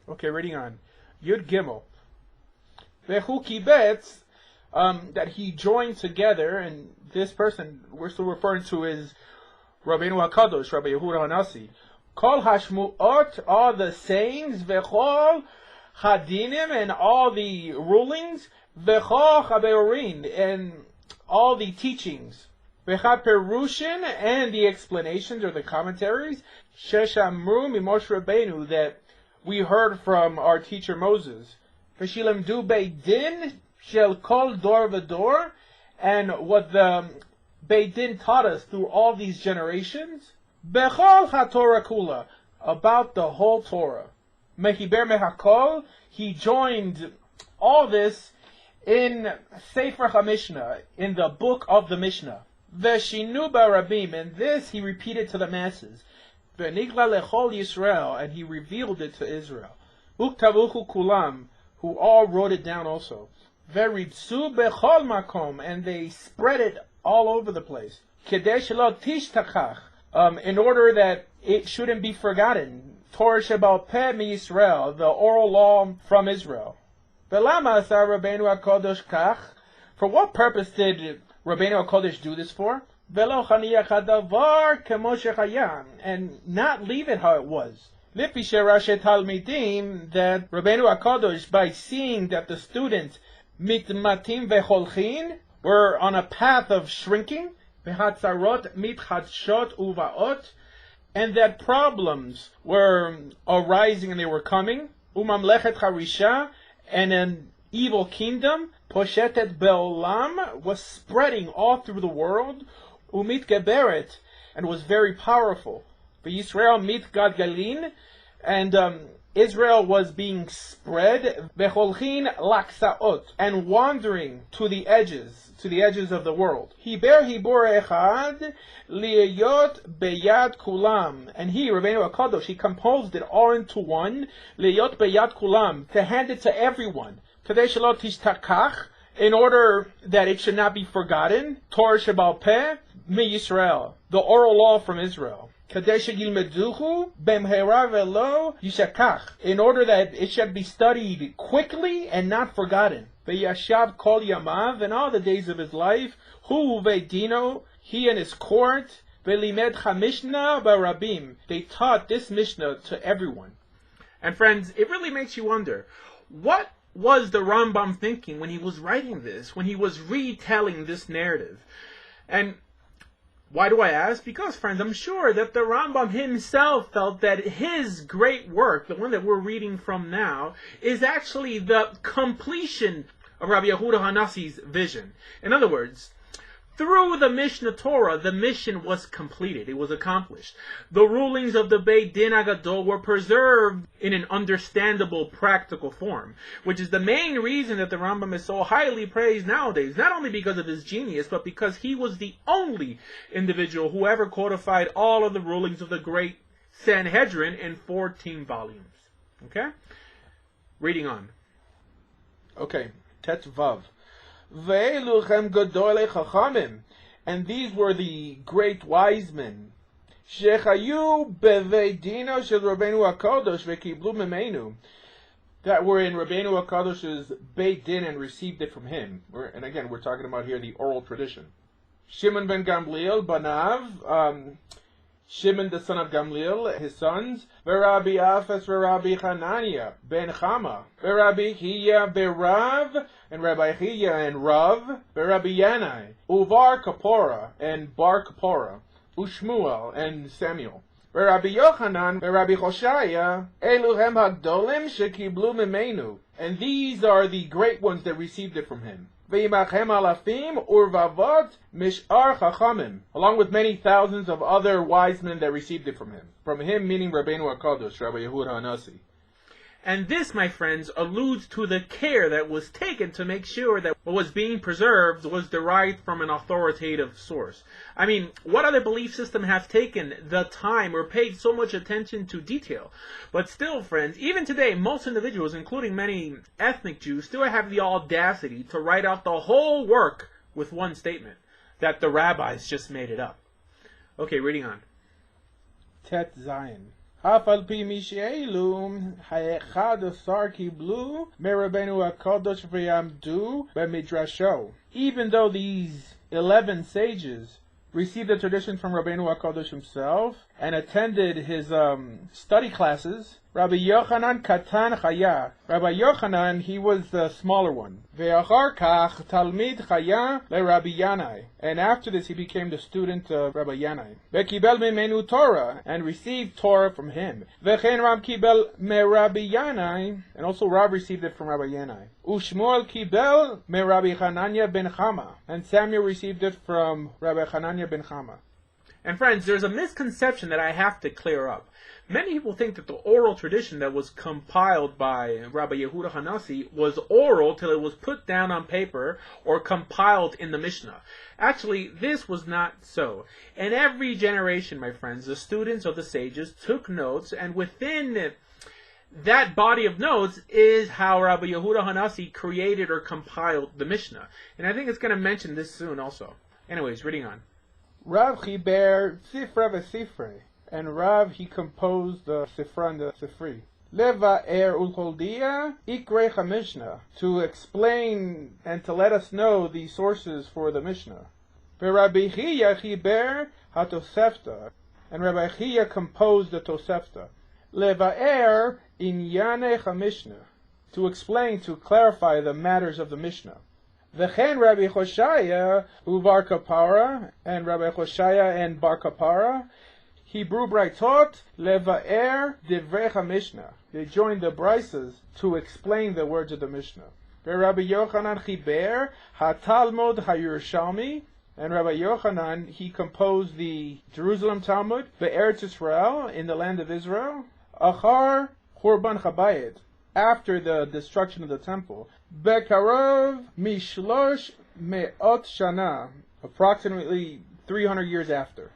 Okay, reading on. Yud Gimel. Vehu Kibetz, that he joined together, and this person we're still referring to is Rabbeinu HaKadosh, Rabbi Yehuda HaNasi. Kol Hashmuot, all the sayings, Vechol Hadinim, and all the rulings, Vechol Chabeorin, and all the teachings, Vecha Perushin, and the explanations or the commentaries, Sheshamru Mimoshe Rabbeinu, that we heard from our teacher Moses. Veshilemdu Beidin Shel Kol Dor V'Dor, and what the Beidin taught us through all these generations, Bechol HaTorah Kula, about the whole Torah. Mehiber Mehakol, he joined all this in Sefer HaMishnah, in the book of the Mishnah. Veshinu Barabim, and this he repeated to the masses. V'nigla Lechol Yisrael, and he revealed it to Israel. Uktavuchu Kulam, who all wrote it down also. Veritzu Bechol Makom, and they spread it all over the place. Kedei shelo tishtakach, in order that it shouldn't be forgotten. Torah Shebal Peh MiYisrael, the oral law from Israel. Velama asa Rabbeinu HaKadosh kach, for what purpose did Rabbeinu HaKadosh do this for? Velo chaniach hadavar kemo shechaya, and not leave it how it was. Lipi sherash talmidim, that Rabbeinu HaKadosh, by seeing that the students mitmatim vecholchin, were on a path of shrinking, v'hatzarot mitchadshot uvaot, and that problems were arising and they were coming, umamlechet harisha, and an evil kingdom, poshetet be'olam, was spreading all through the world, umit geberet, and was very powerful. V'Yisrael mit gadgalin, and Israel was being spread, v'cholchin laksaot, and wandering to the edges of the world. Hiber hibur echad liyot beyad kulam, and he, Rabbeinu HaKadosh, he composed it all into one, liyot beyad kulam, to hand it to everyone. Kadei shelo tishtakach, in order that it should not be forgotten. Torah Shebal Peh MiYisrael, the oral law from Israel. Kadei sheyilmeduchu b'mhera velo yishakach, in order that it should be studied quickly and not forgotten. V'yashav kol yamav, in all the days of his life, hu ve'dino, he and his court, v'limed chamishna barabim, they taught this Mishnah to everyone. And friends, it really makes you wonder, what was the Rambam thinking when he was writing this, when he was retelling this narrative? And why do I ask? Because, friends, I'm sure that the Rambam himself felt that his great work, the one that we're reading from now, is actually the completion of Rabbi Yehuda HaNasi's vision. In other words, through the Mishneh Torah, the mission was completed. It was accomplished. The rulings of the Beit Din HaGadol were preserved in an understandable, practical form, which is the main reason that the Rambam is so highly praised nowadays, not only because of his genius, but because he was the only individual who ever codified all of the rulings of the great Sanhedrin in 14 volumes. Okay? Reading on. Okay, Tet Vav. Ve'eluchem gadolei chachamim, and these were the great wise men. Shechayu bevei dino shel Rabbeinu HaKadosh ve'kiblu mimenu, that were in Rabbeinu HaKadosh's Beit Din and received it from him. And again, we're talking about here the oral tradition. Shimon ben Gamliel banav, Shimon the son of Gamliel, his sons, Rabbi Afas, Rabbi Hananiah ben Chama, Rabbi Hiya berav, and Rabbi Hiya and Rav, Rabbi Yanai, Uvar Kapora and Bar Kapora, Ushmuel and Samuel, Rabbi Yochanan, Rabbi Hoshaya, Eluhem Hagdolim shekiblu mimenu, and these are the great ones that received it from him. Ve'imachem alafim urvavot mishar chachamim, along with many thousands of other wise men that received it from him. From him, meaning Rabbeinu HaKadosh, Rabbi Yehuda HaNasi. And this, my friends, alludes to the care that was taken to make sure that what was being preserved was derived from an authoritative source. I mean, what other belief system has taken the time or paid so much attention to detail? But still, friends, even today, most individuals, including many ethnic Jews, still have the audacity to write out the whole work with one statement, that the rabbis just made it up. Okay, reading on. Tet Zion. אף על פי מי שאלו, האחד עשר קיבלו מרבנו הקדוש ויעמדו במדרשו. Even though these 11 sages received the tradition from Rabbeinu HaKadosh himself and attended his study classes, Rabbi Yochanan Katan Chaya. Rabbi Yochanan, he was the smaller one. Ve'achar kach Talmid Chaya le Rabbi Yanai. And after this, he became the student of Rabbi Yanai. Ve'kibel mimenu Torah, and received Torah from him. Ve'chen Rab kibel me Rabbi Yanai, and also Rab received it from Rabbi Yanai. Ushmuel kibel me Rabbi Hananya ben Chama, and Samuel received it from Rabbi Hananya ben Chama. And friends, there's a misconception that I have to clear up. Many people think that the oral tradition that was compiled by Rabbi Yehuda Hanassi was oral till it was put down on paper or compiled in the Mishnah. Actually, this was not so. In every generation, my friends, the students of the sages took notes, and within that body of notes is how Rabbi Yehuda Hanassi created or compiled the Mishnah. And I think it's going to mention this soon also. Anyways, reading on. Rav Chiber Sifra v'Sifrei. And Rav, he composed the Sifra and the Sifri. Leva er ulcholdia ikrecha Mishnah, to explain and to let us know the sources for the Mishnah. Rabbi Chiya chiber hatosefta, and Rabbi Chiya composed the Tosefta. Leva er inyanecha Mishnah, to explain, to clarify the matters of the Mishnah. V'chen Rabbi Choshaya u'Bar Kapara, and Rabbi Choshaya and Bar Kapara, Hebrew Braitot leva'er divrei Mishnah. They joined the Brisas to explain the words of the Mishnah. Rabbi Yochanan chiber haTalmud haYerushalmi, and Rabbi Yochanan, he composed the Jerusalem Talmud, the Eretz Israel, in the land of Israel, achar Churban Chabayit, after the destruction of the temple, bekarov mishlosh me'ot shana, approximately 300 years after.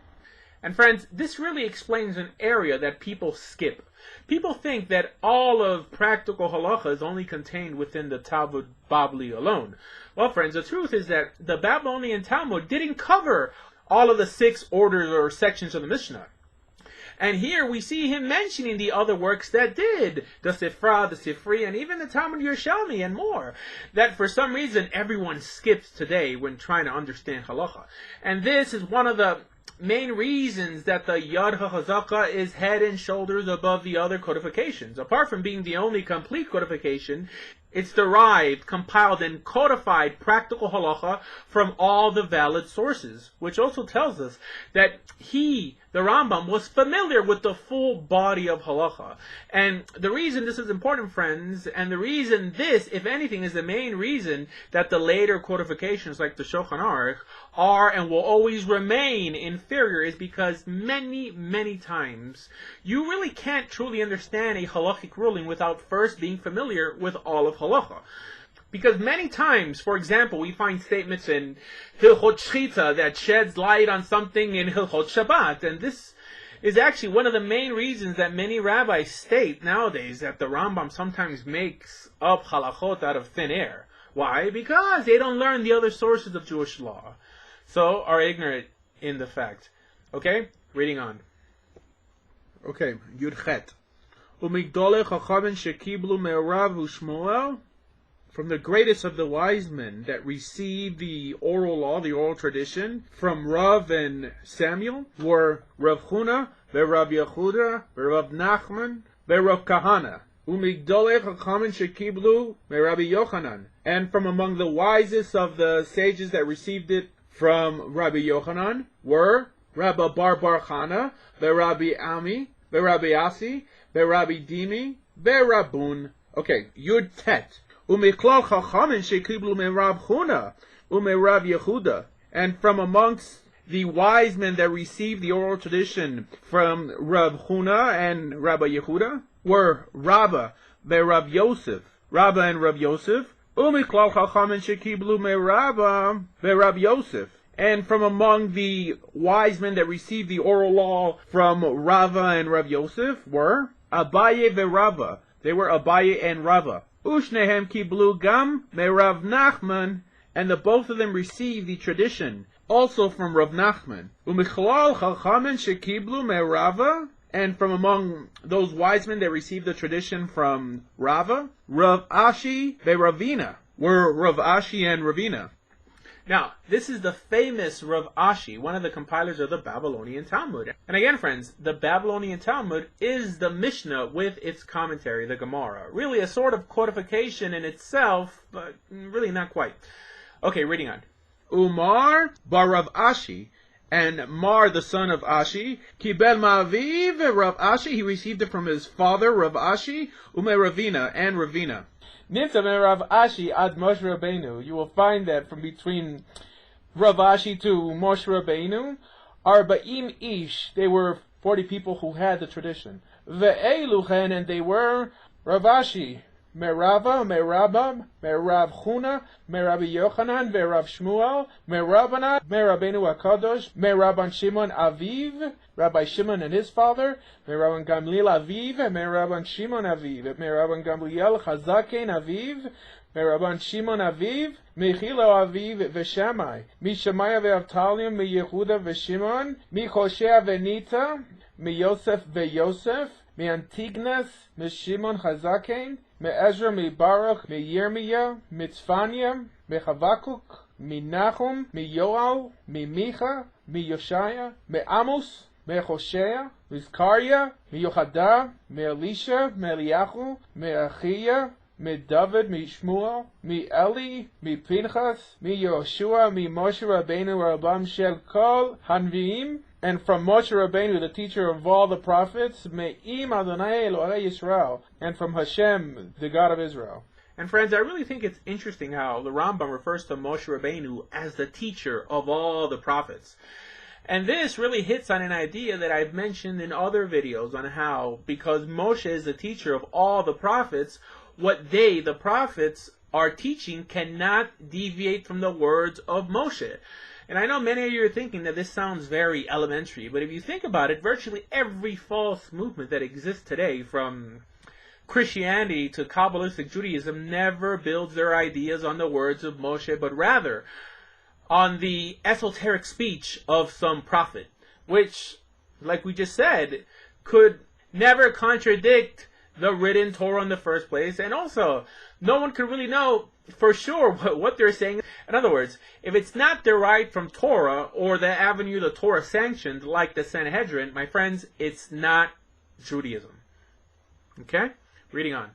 And friends, this really explains an area that people skip. People think that all of practical halacha is only contained within the Talmud Babli alone. Well, friends, the truth is that the Babylonian Talmud didn't cover all of the 6 orders or sections of the Mishnah. And here we see him mentioning the other works that did, the Sifra, the Sifri, and even the Talmud Yerushalmi and more, that for some reason everyone skips today when trying to understand halacha. And this is one of the main reasons that the Yad HaChazaka is head and shoulders above the other codifications. Apart from being the only complete codification, it's derived, compiled, and codified practical halacha from all the valid sources, which also tells us that he, the Rambam, was familiar with the full body of halacha. And the reason this is important, friends, and the reason this, if anything, is the main reason that the later codifications like the Shulchan Aruch are and will always remain inferior, is because many, many times you really can't truly understand a halachic ruling without first being familiar with all of halacha. Because many times, for example, we find statements in Hilchot Shchita that sheds light on something in Hilchot Shabbat, and this is actually one of the main reasons that many rabbis state nowadays that the Rambam sometimes makes up halachot out of thin air. Why? Because they don't learn the other sources of Jewish law, so are ignorant in the fact. Okay? Reading on. Okay, Yud Chet. Umigdolei chachamim shekiblu me'Rav u'Shmuel, from the greatest of the wise men that received the oral law, the oral tradition, from Rav and Samuel, were Rav Huna, Rav Yehuda, Rav Nachman, Rav Kahana. Umigdolei chachamim shekiblu me'Rabbi Yochanan, and from among the wisest of the sages that received it from Rabbi Yochanan were Rabbi Bar Chana, Rabbi Ami, Rabbi Asi, Rabbi Dimi, Rabun. Okay, Yud Tet. Umiklal chachamim shekiblu me'Rav Huna, ume'Rav Yehuda, and from amongst the wise men that received the oral tradition from Rav Huna and Rabbi Yehuda were Rabba, Rav Yosef, Rabba and Rav Yosef, umiklal chachamim shekiblu me'Rabba, Rav Yosef. And from among the wise men that received the oral law from Rava and Rav Yosef were Abaye ve'Rava. They were Abaye and Rava. Ushnehem kiblu gam me'Rav Nachman, and the both of them received the tradition also from Rav Nachman. Umichlal chachamim shekiblu me'Rava And from among those wise men, they received the tradition from Rava, Rav Ashi, Ravina, were Rav Ashi and Ravina. Now, this is the famous Rav Ashi, one of the compilers of the Babylonian Talmud. And again, friends, the Babylonian Talmud is the Mishneh with its commentary, the Gemara. Really a sort of codification in itself, but really not quite. Okay, reading on. Umar bar Rav Ashi, and Mar, the son of Ashi, Kibel Ma'aviv, Rav Ashi, he received it from his father, Rav Ashi, Ume Ravina, and Ravina. Nimtza me Rav Ashi ad Moshe Rabbeinu. You will find that from between Rav Ashi to Moshe Rabbeinu, Arba'im Ish, they were 40 people who had the tradition. Ve'eluchen, and they were Rav Ashi, Merava, Merabam, Merav Chuna, Merabi Yochanan, Merav Shmuel, Merabana, Merabenu HaKadosh, Meraban Shimon Aviv, Rabbi Shimon and his father, Meraban Gamliel Aviv, Meraban Shimon Aviv, Meraban Gamliel Chazaken Aviv, Meraban Shimon Aviv, Mechilo Aviv Veshamai, Mishamaya ve'Avtalion, Yehuda ve'Shimon, Michoshea ve'Nita, Yosef ve'Yosef, Antignas, Shimon Chazaken, Ezra, Baruch, Yirmiyah, Tzfania, Chavakuk, Nahum, Yoel, Micha, Yoshaya, Amos, Hoshea, Zechariah, Yochada, Elisha, Eliyahu, Achia, David, Shmuel, Eli, Pinchas, Yoshua, Moshe Rabbeinu, Rabam Shel Kol Hanviim, and from Moshe Rabbeinu, the teacher of all the prophets, Me'im Adonai Elohei Yisrael, and from Hashem, the God of Israel. And friends, I really think it's interesting how the Rambam refers to Moshe Rabbeinu as the teacher of all the prophets. And this really hits on an idea that I've mentioned in other videos on how, because Moshe is the teacher of all the prophets, what they, the prophets, are teaching cannot deviate from the words of Moshe. And I know many of you are thinking that this sounds very elementary, but if you think about it, virtually every false movement that exists today, from Christianity to Kabbalistic Judaism, never builds their ideas on the words of Moshe, but rather on the esoteric speech of some prophet, which, like we just said, could never contradict the written Torah in the first place, and also no one could really know for sure what they're saying. In other words, if it's not derived from Torah or the avenue the Torah sanctioned, like the Sanhedrin, my friends, it's not Judaism. Okay? Reading on.